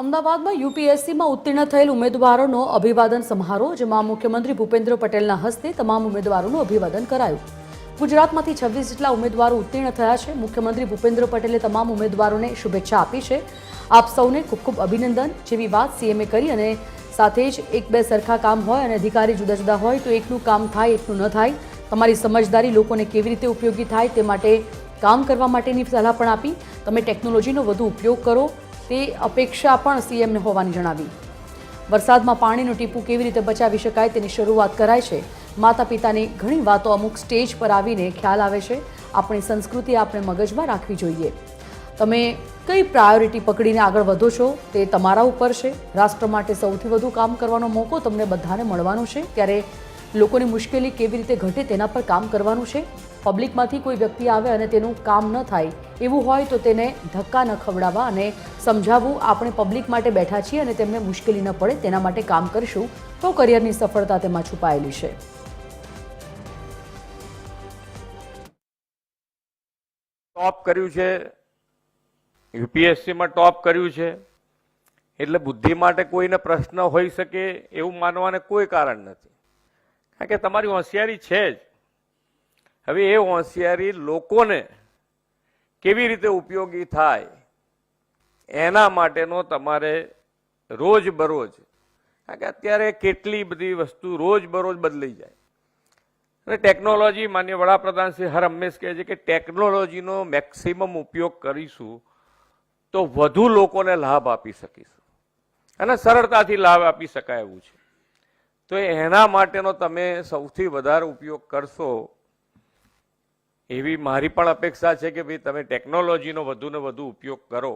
અમદાવાદમાં યુપીએસસીમાં ઉત્તીર્ણ થયેલ ઉમેદવારોનો અભિવાદન સમારોહ, જેમાં મુખ્યમંત્રી ભૂપેન્દ્ર પટેલના હસ્તે તમામ ઉમેદવારોનું અભિવાદન કરાયું. ગુજરાતમાંથી 26 જેટલા ઉમેદવારો ઉત્તીર્ણ થયા છે. મુખ્યમંત્રી ભૂપેન્દ્ર પટેલે તમામ ઉમેદવારોને શુભેચ્છા આપી છે. આપ સૌને ખૂબ ખૂબ અભિનંદન જેવી વાત સીએમએ કરી અને સાથે જ એક બે સરખા કામ હોય અને અધિકારી જુદા જુદા હોય તો એકનું કામ થાય એકનું ન થાય. તમારી સમજદારી લોકોને કેવી રીતે ઉપયોગી થાય તે માટે કામ કરવા માટેની સલાહ પણ આપી. તમે ટેકનોલોજીનો વધુ ઉપયોગ કરો તે અપેક્ષા પણ સીએમને હોવાની જણાવી. વરસાદમાં પાણીનું ટીપું કેવી રીતે બચાવી શકાય તેની શરૂઆત કરાય છે. માતા પિતાની ઘણી વાતો અમુક સ્ટેજ પર આવીને ખ્યાલ આવે છે. આપણી સંસ્કૃતિ આપણે મગજમાં રાખવી જોઈએ. તમે કઈ પ્રાયોરિટી પકડીને આગળ વધો છો તે તમારા ઉપર છે. રાષ્ટ્ર માટે સૌથી વધુ કામ કરવાનો મોકો તમને બધાને મળવાનો છે, ત્યારે લોકોની મુશ્કેલી કેવી રીતે ઘટે તેના પર કામ કરવાનું છે. પબ્લિકમાંથી કોઈ વ્યક્તિ આવે અને તેનું કામ ન થાય એવું હોય તો તેને ધક્કા ન ખવડાવવા અને સમજાવવું. આપણે પબ્લિક માટે બેઠા છીએ અને તેમને મુશ્કેલી ન પડે તેના માટે કામ કરીશું તો કરિયરની સફળતા તેમાં છુપાયેલી છે. ટોપ કર્યું છે, યુપીએસસીમાં ટોપ કર્યું છે એટલે બુદ્ધિ માટે કોઈને પ્રશ્ન હોઈ શકે એવું માનવાને કોઈ કારણ નથી, કારણ કે તમારી હોશિયારી છે જ. હવે એ હોશિયારી લોકોને કેવી રીતે ઉપયોગી થાય એના માટેનો તમારે રોજબરોજ, કારણ કે અત્યારે કેટલી બધી વસ્તુ રોજબરોજ બદલાઈ જાય અને ટેકનોલોજી, માન્ય વડાપ્રધાન શ્રી હર હંમેશ કહે છે કે ટેકનોલોજીનો મેક્સિમમ ઉપયોગ કરીશું તો વધુ લોકોને લાભ આપી શકીશું અને સરળતાથી લાભ આપી શકાય એવું છે. તો એના માટેનો તમે સૌથી વધારે ઉપયોગ કરશો એવી મારી પણ અપેક્ષા છે કે ભાઈ તમે ટેકનોલોજીનો વધુને વધુ ઉપયોગ કરો.